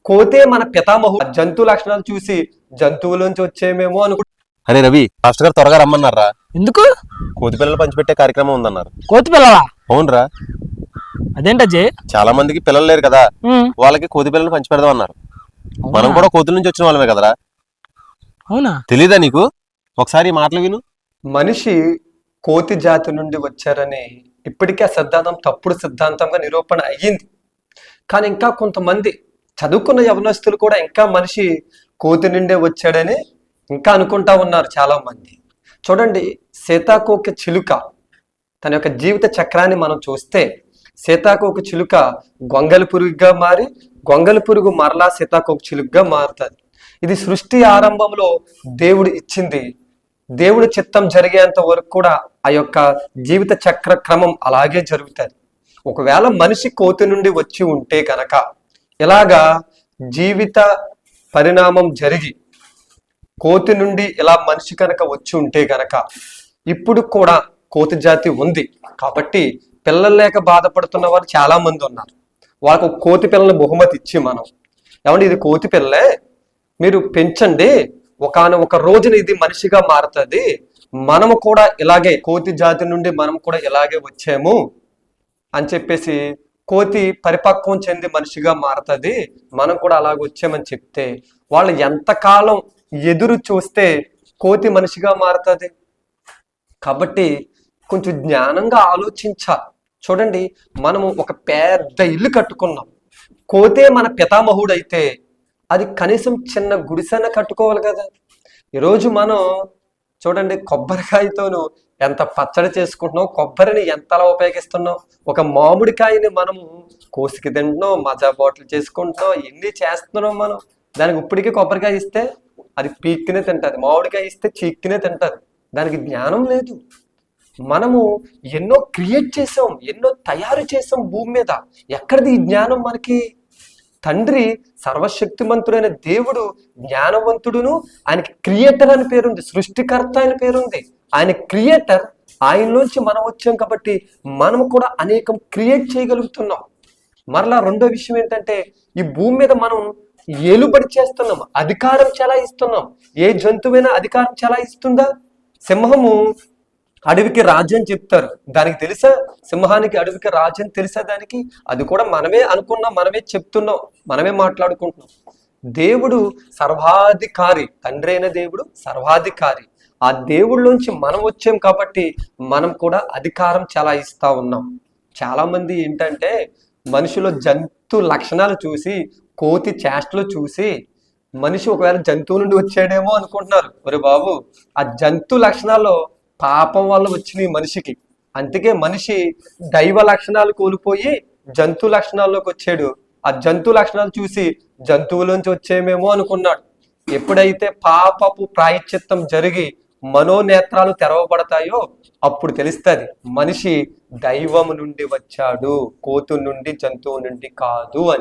కోతే మన పితామహు జంతు లక్షణాలు చూసి జంతువుల నుంచి వచ్చేమేమో అనుకుంటా. అరే రవి, మాస్టర్ గారు త్వరగా రమ్మన్నారా? ఎందుకు? కోతి పిల్లలు పంచిపెట్టే కార్యక్రమం ఉందన్నారు. కోతి పిల్లలా? అవునరా, అదేంటజయ్? చాలా మందికి పిల్లలు లేరు కదా, వాళ్ళకి కోతి పిల్లలు పంచి పెడదాం అన్నారు. మనం కూడా కోతుల నుంచి వచ్చిన వాళ్ళమే కదరా. అవునా? తెలీదా నీకు? ఒకసారి ఈ మాటలు విను. మనిషి కోతి జాతి నుండి వచ్చారని ఇప్పటికే ఆ సిద్ధాంతం తప్పుడు సిద్ధాంతంగా నిరూపణ అయ్యింది. కానీ ఇంకా కొంతమంది చదువుకున్న యవనస్తులు కూడా ఇంకా మనిషి కోతి నుండే వచ్చాడని ఇంకా అనుకుంటా ఉన్నారు చాలా మంది. చూడండి, సీతాకోక చిలుక తన యొక్క జీవిత చక్రాన్ని మనం చూస్తే, సీతాకోక చిలుక గొంగలి పురుగుగా మారి గొంగలి పురుగు మరలా సీతాకోక చిలుకగా మారుతుంది. ఇది సృష్టి ఆరంభంలో దేవుడు ఇచ్చింది. దేవుడి చిత్తం జరిగేంత వరకు కూడా ఆ యొక్క జీవిత చక్ర క్రమం అలాగే జరుగుతుంది. ఒకవేళ మనిషి కోతి నుండి వచ్చి ఉంటే గనక, ఇలాగా జీవిత పరిణామం జరిగి కోతి నుండి ఇలా మనిషి కనుక వచ్చి ఉంటే గనక, ఇప్పుడు కూడా కోతి జాతి ఉంది. కాబట్టి పిల్లలు లేక బాధపడుతున్న వారు చాలా మంది ఉన్నారు. వాళ్ళకు కోతి పిల్లల్ని బహుమతి ఇచ్చి మనం, ఏమంటే ఇది కోతి పిల్లలే, మీరు పెంచండి, ఒక రోజున ఇది మనిషిగా మారుతుంది, మనము కూడా ఇలాగే కోతి జాతి నుండి మనం కూడా ఇలాగే వచ్చాము అని చెప్పేసి, కోతి పరిపక్వం చెంది మనిషిగా మారుతుంది, మనం కూడా అలాగే వచ్చామని చెప్తే, వాళ్ళు ఎంతకాలం ఎదురు చూస్తే కోతి మనిషిగా మారుతుంది. కాబట్టి కొంచెం జ్ఞానంగా ఆలోచించాలి. చూడండి, మనము ఒక పెద్ద ఇల్లు కట్టుకున్నాం. కోతే మన పితామహుడు అయితే అది కనీసం చిన్న గుడిసెన కట్టుకోవాలి కదా. ఈరోజు మనం చూడండి, కొబ్బరికాయతోను ఎంత పచ్చడి చేసుకుంటున్నాం, కొబ్బరిని ఎంతలా ఉపయోగిస్తున్నాం. ఒక మామిడికాయని మనము కోసికి తింటున్నాం, మజా బాటిల్ చేసుకుంటున్నాం, ఎన్ని చేస్తున్నాం మనం. దానికి ఇప్పటికీ కొబ్బరికాయ ఇస్తే అది పీక్కినే తింటుంది, మామిడికాయ ఇస్తే చీక్కినే తింటుంది. దానికి జ్ఞానం లేదు. మనము ఎన్నో క్రియేట్ చేసాం, ఎన్నో తయారు చేసాం భూమి మీద. ఎక్కడిది ఈ జ్ఞానం మనకి? తండ్రి సర్వశక్తిమంతుడైన దేవుడు జ్ఞానవంతుడును, ఆయనకి క్రియేటర్ అని పేరుంది, సృష్టికర్త ఆయన పేరుంది. ఆయన క్రియేటర్, ఆయనలోంచి మనం వచ్చాం కాబట్టి మనము కూడా అనేకం క్రియేట్ చేయగలుగుతున్నాం. మరలా రెండో విషయం ఏంటంటే, ఈ భూమి మీద మనం ఏలుబడి చేస్తున్నాం, అధికారం చెలాయిస్తున్నాం. ఏ జంతువైనా అధికారం చెలాయిస్తుందా? సింహము అడవికి రాజు అని చెప్తారు, దానికి తెలుసా? సింహానికి అడవికి రాజు అని తెలుసా దానికి? అది కూడా మనమే అనుకున్నాం, మనమే చెప్తున్నాం, మనమే మాట్లాడుకుంటున్నాం. దేవుడు సర్వాధికారి, తండ్రి అయిన దేవుడు సర్వాధికారి. ఆ దేవుళ్ళలోంచి మనం వచ్చాం కాబట్టి మనం కూడా అధికారం చెలాయిస్తా ఉన్నాం. చాలా మంది ఏంటంటే, మనిషిలో జంతు లక్షణాలు చూసి, కోతి చేష్టలు చూసి, మనిషి ఒకవేళ జంతువు నుండి వచ్చాడేమో అనుకుంటున్నారు. ఒరే బాబు, ఆ జంతు లక్షణాల్లో పాపం వల్ల వచ్చినాయి మనిషికి. అందుకే మనిషి దైవ లక్షణాలు కోల్పోయి జంతు లక్షణాల్లోకి వచ్చాడు. ఆ జంతు లక్షణాలు చూసి జంతువులోంచి వచ్చేమేమో అనుకున్నాడు. ఎప్పుడైతే పాపపు ప్రాయశ్చిత్తం జరిగి మనోనేత్రాలు తెరవబడతాయో అప్పుడు తెలుస్తుంది మనిషి దైవము నుండి వచ్చాడు, కోతు నుండి, జంతువు నుండి కాదు అని.